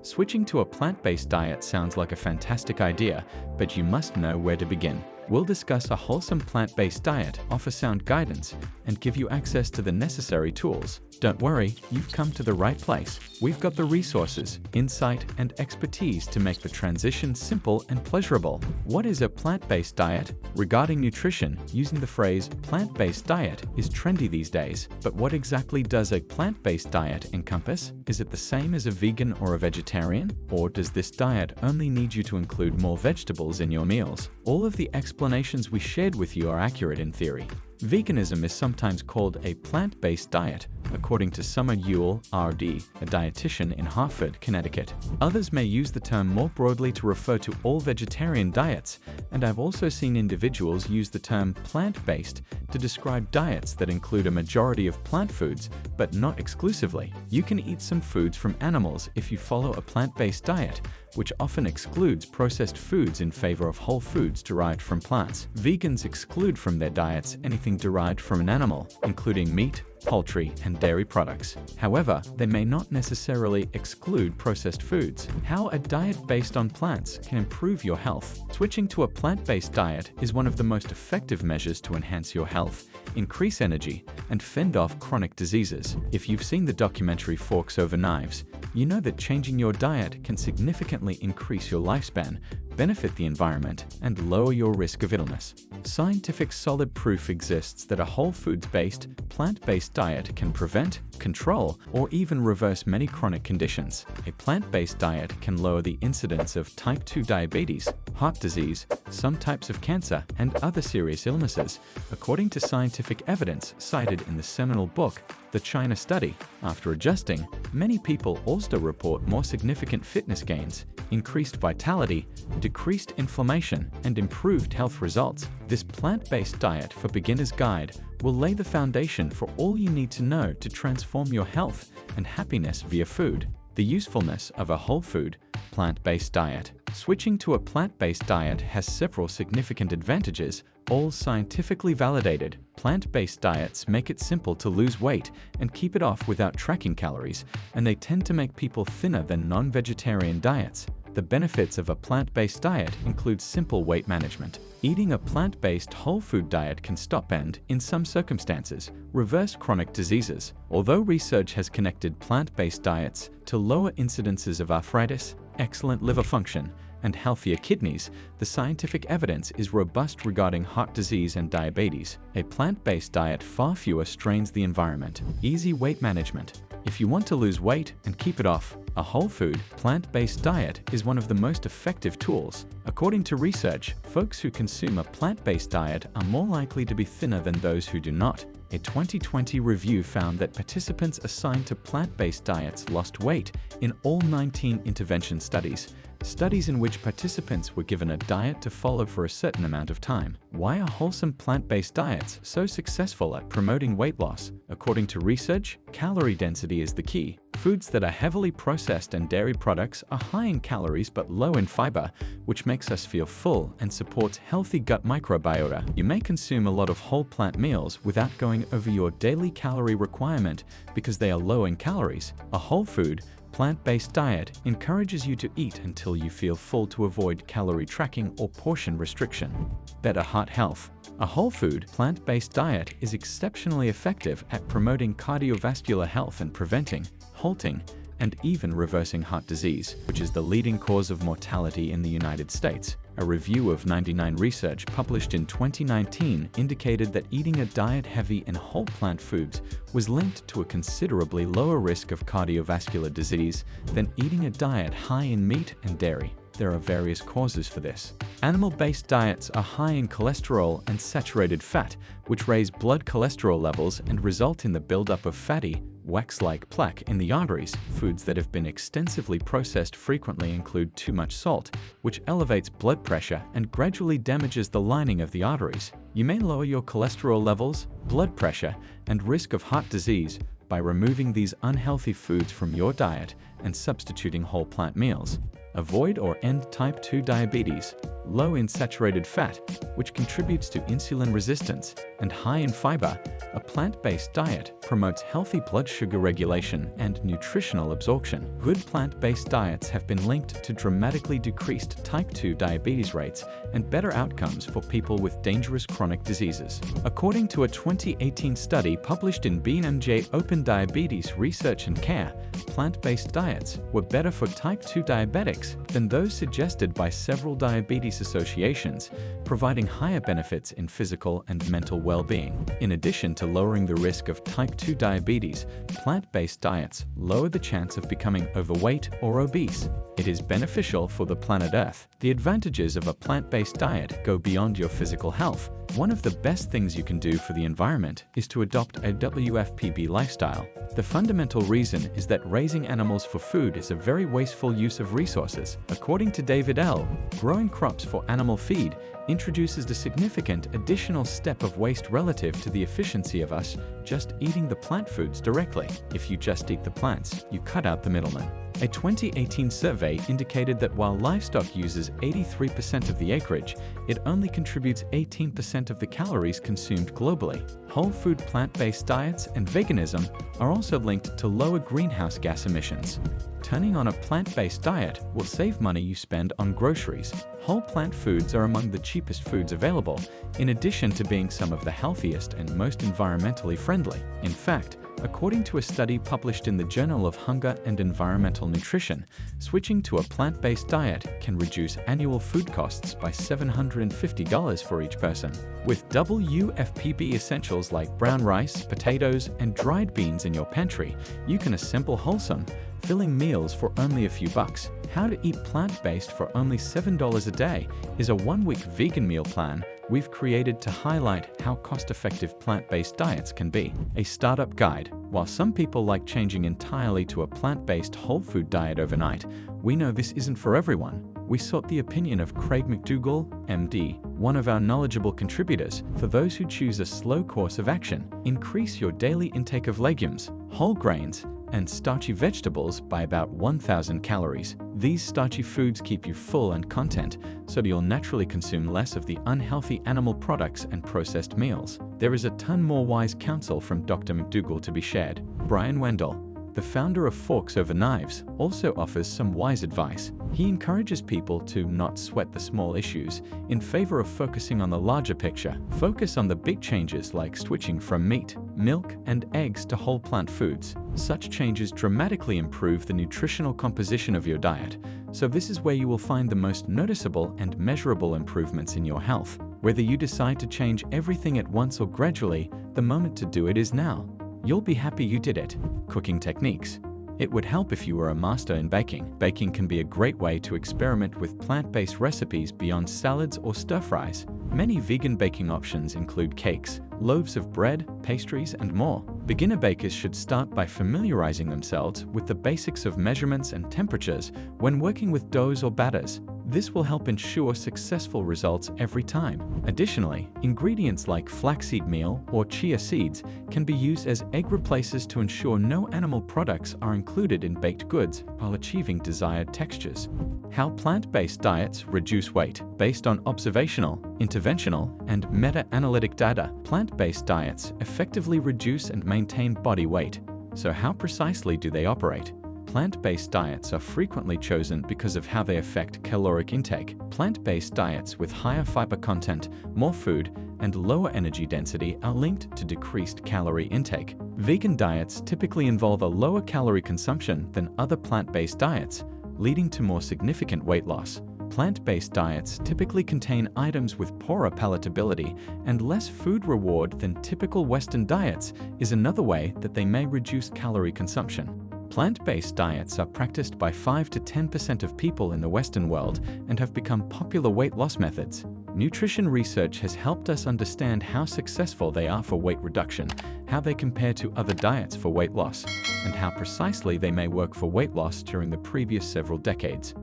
Switching to a plant-based diet sounds like a fantastic idea, but you must know where to begin. We'll discuss a wholesome plant-based diet, offer sound guidance, and give you access to the necessary tools. Don't worry, you've come to the right place. We've got the resources, insight, and expertise to make the transition simple and pleasurable. What is a plant-based diet? Regarding nutrition, using the phrase plant-based diet is trendy these days. But what exactly does a plant-based diet encompass? Is it the same as a vegan or a vegetarian? Or does this diet only need you to include more vegetables in your meals? All of the explanations we shared with you are accurate in theory. Veganism is sometimes called a plant-based diet, according to Summer Ewell, RD, a dietitian in Hartford, Connecticut. Others may use the term more broadly to refer to all vegetarian diets, and I've also seen individuals use the term plant-based to describe diets that include a majority of plant foods, but not exclusively. You can eat some foods from animals if you follow a plant-based diet, which often excludes processed foods in favor of whole foods derived from plants. Vegans exclude from their diets anything derived from an animal, including meat, poultry, and dairy products. However, they may not necessarily exclude processed foods. How a diet based on plants can improve your health. Switching to a plant-based diet is one of the most effective measures to enhance your health, increase energy, and fend off chronic diseases. If you've seen the documentary Forks Over Knives, you know that changing your diet can significantly increase your lifespan, benefit the environment, and lower your risk of illness. Scientific solid proof exists that a whole foods-based, plant-based diet can prevent, control, or even reverse many chronic conditions. A plant-based diet can lower the incidence of type 2 diabetes, heart disease, some types of cancer, and other serious illnesses, according to scientific evidence cited in the seminal book, The China Study. After adjusting, many people also report more significant fitness gains, increased vitality, decreased inflammation, and improved health results. This plant-based diet for beginners guide will lay the foundation for all you need to know to transform your health and happiness via food. The usefulness of a whole food, plant-based diet. Switching to a plant-based diet has several significant advantages, all scientifically validated. Plant-based diets make it simple to lose weight and keep it off without tracking calories, and they tend to make people thinner than non-vegetarian diets. The benefits of a plant-based diet include simple weight management. Eating a plant-based whole food diet can stop and, in some circumstances, reverse chronic diseases. Although research has connected plant-based diets to lower incidences of arthritis, excellent liver function, and healthier kidneys, the scientific evidence is robust regarding heart disease and diabetes. A plant-based diet far fewer strains the environment. Easy weight management. If you want to lose weight and keep it off, a whole food, plant-based diet is one of the most effective tools. According to research, folks who consume a plant-based diet are more likely to be thinner than those who do not. A 2020 review found that participants assigned to plant-based diets lost weight in all 19 intervention studies, studies in which participants were given a diet to follow for a certain amount of time. Why are wholesome plant-based diets so successful at promoting weight loss? According to research, calorie density is the key. Foods that are heavily processed and dairy products are high in calories but low in fiber, which makes us feel full and supports healthy gut microbiota. You may consume a lot of whole plant meals without going over your daily calorie requirement because they are low in calories. A whole food, plant-based diet encourages you to eat until you feel full to avoid calorie tracking or portion restriction. Better heart health. A whole food, plant-based diet is exceptionally effective at promoting cardiovascular health and preventing, halting, and even reversing heart disease, which is the leading cause of mortality in the United States. A review of 99 research published in 2019 indicated that eating a diet heavy in whole plant foods was linked to a considerably lower risk of cardiovascular disease than eating a diet high in meat and dairy. There are various causes for this. Animal-based diets are high in cholesterol and saturated fat, which raise blood cholesterol levels and result in the buildup of fatty, wax-like plaque in the arteries. Foods that have been extensively processed frequently include too much salt, which elevates blood pressure and gradually damages the lining of the arteries. You may lower your cholesterol levels, blood pressure, and risk of heart disease by removing these unhealthy foods from your diet and substituting whole plant meals. Avoid or end type 2 diabetes. Low in saturated fat, which contributes to insulin resistance, and high in fiber, a plant-based diet promotes healthy blood sugar regulation and nutritional absorption. Good plant-based diets have been linked to dramatically decreased type 2 diabetes rates and better outcomes for people with dangerous chronic diseases. According to a 2018 study published in BMJ Open Diabetes Research and Care, plant-based diets were better for type 2 diabetics than those suggested by several diabetes associations, providing higher benefits in physical and mental well-being. In addition to lowering the risk of type 2 diabetes, plant-based diets lower the chance of becoming overweight or obese. It is beneficial for the planet Earth. The advantages of a plant-based diet go beyond your physical health. One of the best things you can do for the environment is to adopt a WFPB lifestyle. The fundamental reason is that raising animals for food is a very wasteful use of resources. According to David L., growing crops for animal feed introduces a significant additional step of waste relative to the efficiency of us just eating the plant foods directly. If you just eat the plants, you cut out the middleman. A 2018 survey indicated that while livestock uses 83% of the acreage, it only contributes 18% of the calories consumed globally. Whole food plant-based diets and veganism are also linked to lower greenhouse gas emissions. Turning on a plant-based diet will save money you spend on groceries. Whole plant foods are among the cheapest foods available, in addition to being some of the healthiest and most environmentally friendly. In fact, according to a study published in the Journal of Hunger and Environmental Nutrition, switching to a plant-based diet can reduce annual food costs by $750 for each person. With WFPB essentials like brown rice, potatoes, and dried beans in your pantry, you can assemble wholesome, filling meals for only a few bucks. How to eat plant-based for only $7 a day is a one-week vegan meal plan we've created to highlight how cost-effective plant-based diets can be. A startup guide. While some people like changing entirely to a plant-based whole food diet overnight, we know this isn't for everyone. We sought the opinion of Craig McDougall, MD, one of our knowledgeable contributors. For those who choose a slow course of action, increase your daily intake of legumes, whole grains, and starchy vegetables by about 1,000 calories. These starchy foods keep you full and content, so you'll naturally consume less of the unhealthy animal products and processed meals. There is a ton more wise counsel from Dr. McDougall to be shared. Brian Wendell, the founder of Forks Over Knives, also offers some wise advice. He encourages people to not sweat the small issues in favor of focusing on the larger picture. Focus on the big changes like switching from meat, milk, and eggs to whole plant foods. Such changes dramatically improve the nutritional composition of your diet, so this is where you will find the most noticeable and measurable improvements in your health. Whether you decide to change everything at once or gradually, the moment to do it is now. You'll be happy you did it. Cooking techniques. It would help if you were a master in baking. Baking can be a great way to experiment with plant-based recipes beyond salads or stir-fries. Many vegan baking options include cakes, loaves of bread, pastries, and more. Beginner bakers should start by familiarizing themselves with the basics of measurements and temperatures when working with doughs or batters. This will help ensure successful results every time. Additionally, ingredients like flaxseed meal or chia seeds can be used as egg replacers to ensure no animal products are included in baked goods while achieving desired textures. How plant-based diets reduce weight. Based on observational, interventional, and meta-analytic data, plant-based diets effectively reduce and maintain body weight. So how precisely do they operate? Plant-based diets are frequently chosen because of how they affect caloric intake. Plant-based diets with higher fiber content, more food, and lower energy density are linked to decreased calorie intake. Vegan diets typically involve a lower calorie consumption than other plant-based diets, leading to more significant weight loss. Plant-based diets typically contain items with poorer palatability and less food reward than typical Western diets is another way that they may reduce calorie consumption. Plant-based diets are practiced by 5 to 10% of people in the Western world and have become popular weight loss methods. Nutrition research has helped us understand how successful they are for weight reduction, how they compare to other diets for weight loss, and how precisely they may work for weight loss during the previous several decades.